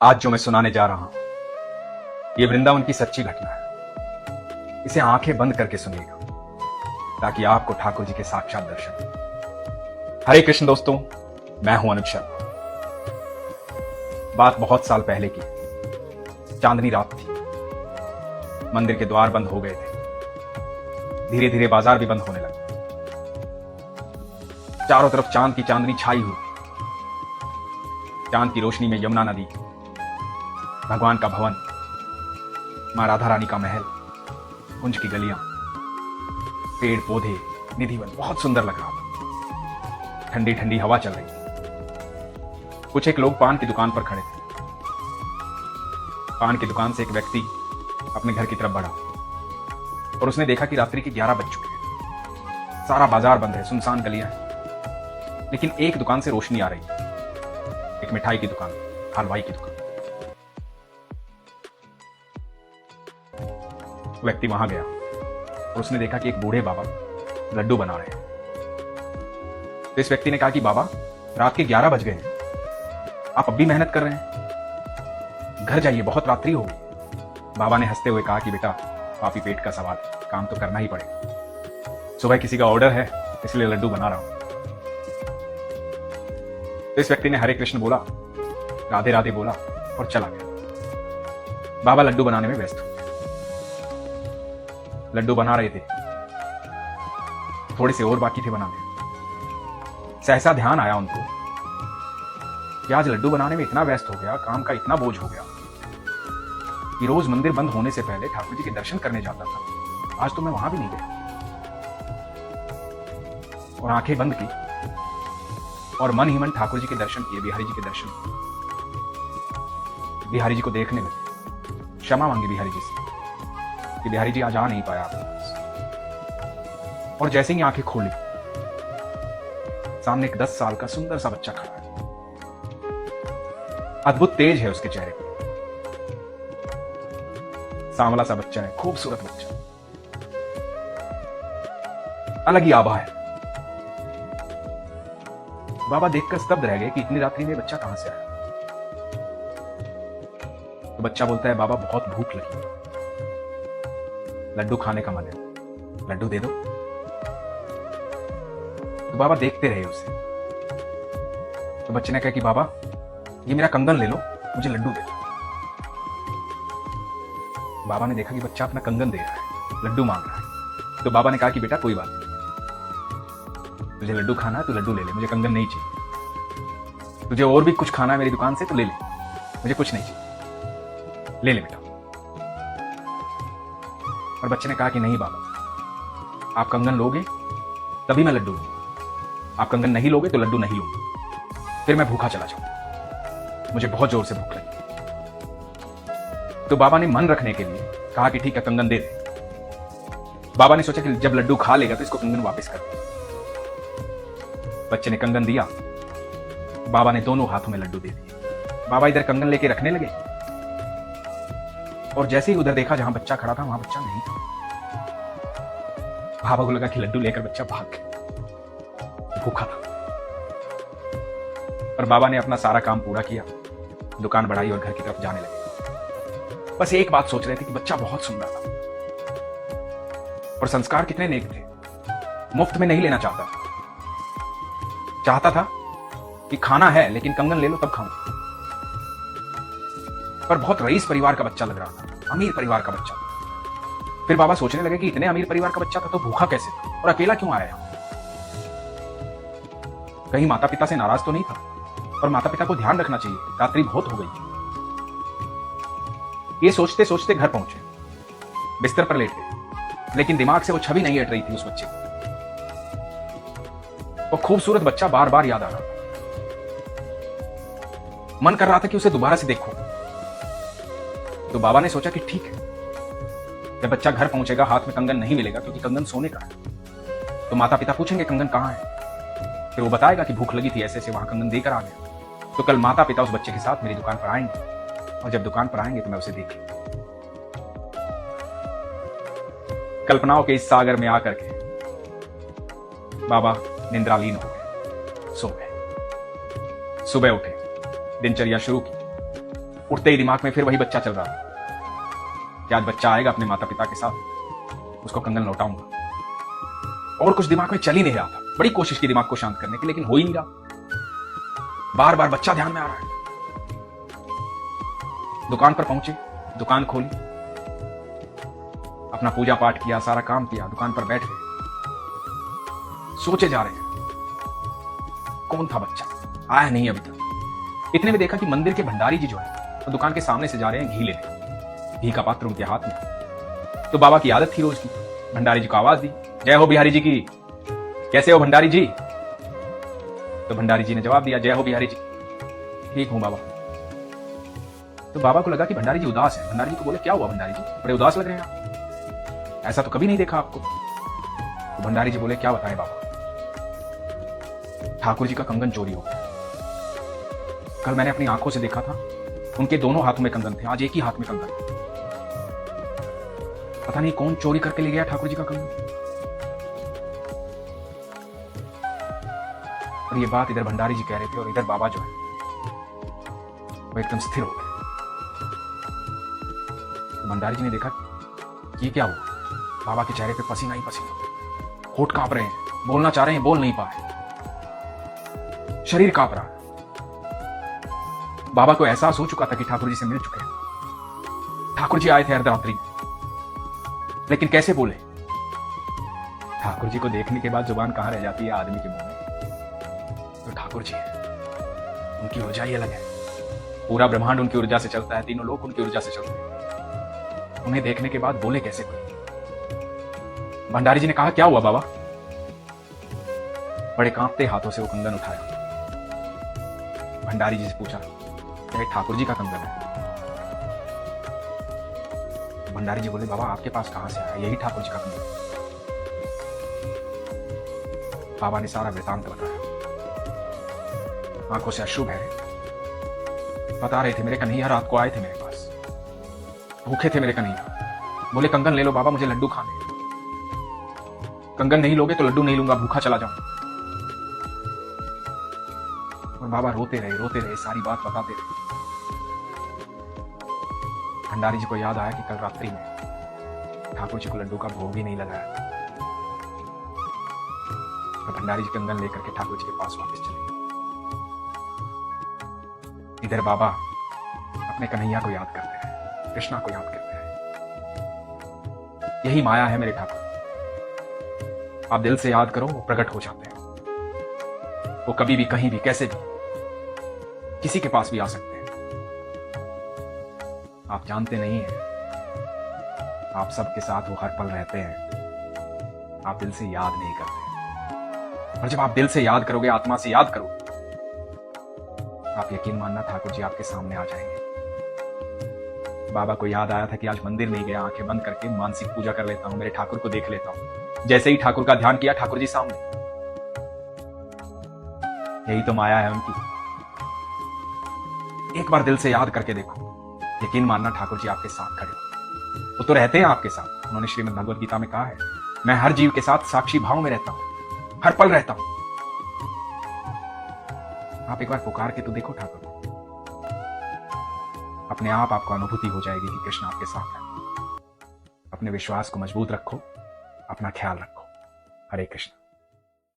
आज जो मैं सुनाने जा रहा हूं ये वृंदावन की सच्ची घटना है। इसे आंखें बंद करके सुनिएगा ताकि आपको ठाकुर जी के साक्षात दर्शन हो। हरे कृष्ण दोस्तों, मैं हूं अनुज शर्मा। बात बहुत साल पहले की, चांदनी रात थी। मंदिर के द्वार बंद हो गए थे। धीरे धीरे बाजार भी बंद होने लगा। चारों तरफ चांद की चांदनी छाई हुई। चांद की रोशनी में यमुना नदी, भगवान का भवन, मां राधा रानी का महल, कुंज की गलियां, पेड़ पौधे, निधिवन बहुत सुंदर लग रहा था। ठंडी ठंडी हवा चल रही थी। कुछ एक लोग पान की दुकान पर खड़े थे। पान की दुकान से एक व्यक्ति अपने घर की तरफ बढ़ा और उसने देखा कि रात्रि के 11 बज चुके हैं। सारा बाजार बंद है, सुनसान गलियां हैं, लेकिन एक दुकान से रोशनी आ रही है। एक मिठाई की दुकान, हलवाई की दुकान। व्यक्ति वहां गया और उसने देखा कि एक बूढ़े बाबा लड्डू बना रहे हैं। तो इस व्यक्ति ने कहा कि बाबा, रात के 11 बज गए हैं, आप अब भी मेहनत कर रहे हैं, घर जाइए, बहुत रात्रि हो गई। बाबा ने हंसते हुए कहा कि बेटा, पापी पेट का सवाल है, काम तो करना ही पड़ेगा। सुबह किसी का ऑर्डर है, इसलिए लड्डू बना रहा हूं। तो इस व्यक्ति ने हरे कृष्ण बोला, राधे राधे बोला और चला गया। बाबा लड्डू बनाने में व्यस्त हो। लड्डू बना रहे थे, थोड़े से और बाकी थे बनाने। सहसा ध्यान आया उनको कि आज लड्डू बनाने में इतना व्यस्त हो गया, काम का इतना बोझ हो गया कि रोज मंदिर बंद होने से पहले ठाकुर जी के दर्शन करने जाता था, आज तो मैं वहां भी नहीं गया। और आंखें बंद की और मन ही मन ठाकुर जी के दर्शन किए, बिहारी जी के दर्शन। बिहारी जी को देखने लगे, क्षमा मांगी बिहारी जी से कि बिहारी जी आज आ नहीं पाया आपके पास। और जैसे ही आंखें खोली, सामने एक 10 साल का सुंदर सा बच्चा खड़ा है। अद्भुत तेज है उसके चेहरे पर। सांवला सा बच्चा है, खूबसूरत बच्चा, अलग ही आभा है। बाबा देखकर स्तब्ध रह गए कि इतनी रात्रि में बच्चा कहां से आया। तो बच्चा बोलता है, बाबा बहुत भूख लगी, लड्डू खाने का मन है, लड्डू दे दो। तो बाबा देखते रहे उसे। तो बच्चे ने कहा कि बाबा, ये मेरा कंगन ले लो, मुझे लड्डू दे दो। बाबा ने देखा कि बच्चा अपना कंगन दे रहा है, लड्डू मांग रहा है। तो बाबा ने कहा कि बेटा कोई बात नहीं, तुझे लड्डू खाना है तो लड्डू ले ले, मुझे कंगन नहीं चाहिए। तुझे और भी कुछ खाना है मेरी दुकान से तो ले ले, मुझे कुछ नहीं चाहिए, ले ले बेटा। और बच्चे ने कहा कि नहीं बाबा, आप कंगन लोगे तभी मैं लड्डू लूंगा, आप कंगन नहीं लोगे तो लड्डू नहीं लूंगा, फिर मैं भूखा चला जाऊंगा, मुझे बहुत जोर से भूख लगी। तो बाबा ने मन रखने के लिए कहा कि ठीक है, कंगन दे दे। बाबा ने सोचा कि जब लड्डू खा लेगा तो इसको कंगन वापस कर दे। बच्चे ने कंगन दिया, बाबा ने दोनों हाथों में लड्डू दे दिए। बाबा इधर कंगन लेके रखने लगे और जैसे ही उधर देखा जहां बच्चा खड़ा था, वहां बच्चा नहीं था। बाबा को लगा कि लड्डू लेकर बच्चा भाग गया, भूखा था। और बाबा ने अपना सारा काम पूरा किया, दुकान बढ़ाई और घर की तरफ जाने लगे। बस एक बात सोच रहे थे कि बच्चा बहुत सुंदर था और संस्कार कितने नेक थे। मुफ्त में नहीं लेना चाहता था, चाहता था कि खाना है लेकिन कंगन ले लो तब खाऊं। पर बहुत रईस परिवार का बच्चा लग रहा था, अमीर परिवार का बच्चा। फिर बाबा सोचने लगे कि इतने अमीर परिवार का बच्चा था तो भूखा कैसे था और अकेला क्यों आया यहां। कहीं माता पिता से नाराज तो नहीं था, और माता पिता को ध्यान रखना चाहिए, रात्रि बहुत हो गई थी। ये सोचते सोचते घर पहुंचे, बिस्तर पर लेट गए, लेकिन दिमाग से वो छवि नहीं हट रही थी उस बच्चे की। वो खूबसूरत बच्चा बार बार याद आ रहा था। मन कर रहा था कि उसे दोबारा से देखूं। तो बाबा ने सोचा कि ठीक है, जब बच्चा घर पहुंचेगा हाथ में कंगन नहीं मिलेगा, क्योंकि कंगन सोने का है, तो माता पिता पूछेंगे कंगन कहां है। फिर वो बताएगा कि भूख लगी थी, ऐसे ऐसे वहां कंगन देकर आ गया। तो कल माता पिता उस बच्चे के साथ मेरी दुकान पर आएंगे, और जब दुकान पर आएंगे तो मैं उसे देख लूंगा। कल्पनाओं के इस सागर में आकर के बाबा निंद्रालीन हो गए, सो गए। सुबह उठे, दिनचर्या शुरू की। उठते ही दिमाग में फिर वही बच्चा चल रहा था कि आज बच्चा आएगा अपने माता पिता के साथ, उसको कंगन लौटाऊंगा। और कुछ दिमाग में चल ही नहीं रहा था। बड़ी कोशिश की दिमाग को शांत करने की, लेकिन हो ही नहीं रहा। बार बार बच्चा ध्यान में आ रहा है। दुकान पर पहुंचे, दुकान खोली, अपना पूजा पाठ किया, सारा काम किया, दुकान पर बैठ गए, सोचे जा रहे हैं कौन था बच्चा, आया नहीं अभी तक। इतने में देखा कि मंदिर के भंडारी जी जो है तो दुकान के सामने से जा रहे हैं घी लेने। घी का पात्र उनके हाथ में। तो बाबा की आदत थी रोज की, भंडारी जी को आवाज दी, जय हो बिहारी जी की, कैसे हो भंडारी जी। तो भंडारी जी ने जवाब दिया, जय हो बिहारी जी, ठीक हूं बाबा। तो बाबा को लगा कि भंडारी जी उदास है। भंडारी जी को बोले, क्या हुआ भंडारी जी, बड़े उदास लग रहे हैं आप, ऐसा तो कभी नहीं देखा आपको। तो भंडारी जी बोले, क्या बताएं बाबा, ठाकुर जी का कंगन चोरी हो गया। कल मैंने अपनी आंखों से देखा था, उनके दोनों हाथों में कंगन थे, आज एक ही हाथ में कंगन। पता नहीं कौन चोरी करके ले गया ठाकुर जी का कंगन। और ये बात इधर भंडारी जी कह रहे थे और इधर बाबा जो है वो एकदम स्थिर हो गए। तो भंडारी जी ने देखा कि ये क्या हुआ, बाबा के चेहरे पे पसीना ही पसीना, होठ कांप रहे हैं, बोलना चाह रहे हैं, बोल नहीं पा रहे, शरीर कांप रहा है। बाबा को एहसास हो चुका था कि ठाकुर जी से मिल चुके हैं। ठाकुर जी आए थे अर्धरात्रि में, लेकिन कैसे बोले। ठाकुर जी को देखने के बाद जुबान कहां रह जाती है आदमी के मुंह में। तो ठाकुर जी है, उनकी ऊर्जा ही अलग है। पूरा ब्रह्मांड उनकी ऊर्जा से चलता है, तीनों लोग उनकी ऊर्जा से चलते हैं। उन्हें देखने के बाद बोले कैसे कोई। भंडारी जी ने कहा, क्या हुआ बाबा। बड़े कांपते हाथों से वो कंगन उठाया। भंडारी जी से पूछा, क्या ठाकुर जी का कंगन है। भंडारी जी बोले, बाबा आपके पास कहां से आया, यही ठाकुर जी का कंगन। बाबा ने सारा वृतांत बताया। आंखों से अश्रु बह रहे, बता रहे थे, मेरे कन्हैया रात को आए थे मेरे पास, भूखे थे मेरे कन्हैया। बोले, कंगन ले लो बाबा, मुझे लड्डू खाने। कंगन नहीं लोगे तो लड्डू नहीं लूंगा, भूखा चला जाऊं। और बाबा रोते रहे, सारी बात बताते रहे। भंडारी जी को याद आया कि कल रात्रि में ठाकुर जी को लड्डू का भोग ही नहीं लगाया। तो भंडारी जी कंगन लेकर के ठाकुर जी के पास वापस चले। इधर बाबा अपने कन्हैया को याद करते हैं, कृष्णा को याद करते हैं। यही माया है मेरे ठाकुर, आप दिल से याद करो, वो प्रकट हो जाते हैं। वो कभी भी, कहीं भी, कैसे भी, किसी के पास भी आ सकते हैं। आप जानते नहीं हैं, आप सबके साथ वो हर पल रहते हैं। आप दिल से याद नहीं करते। और जब आप दिल से याद करोगे, आत्मा से याद करोगे, आप यकीन मानना ठाकुर जी आपके सामने आ जाएंगे। बाबा को याद आया था कि आज मंदिर नहीं गया, आंखें बंद करके मानसिक पूजा कर लेता हूं, मेरे ठाकुर को देख लेता हूं। जैसे ही ठाकुर का ध्यान किया, ठाकुर जी सामने। यही तो माया है उनकी। एक बार दिल से याद करके देखो, यकीन मानना ठाकुर जी आपके साथ खड़े हो। वो तो रहते हैं आपके साथ। उन्होंने श्रीमद् भगवद गीता में कहा है, मैं हर जीव के साथ साक्षी भाव में रहता हूं, हर पल रहता हूं। आप एक बार पुकार के तो देखो ठाकुर को, अपने आप आपको अनुभूति हो जाएगी कि कृष्ण आपके साथ है। अपने विश्वास को मजबूत रखो, अपना ख्याल रखो। हरे कृष्ण।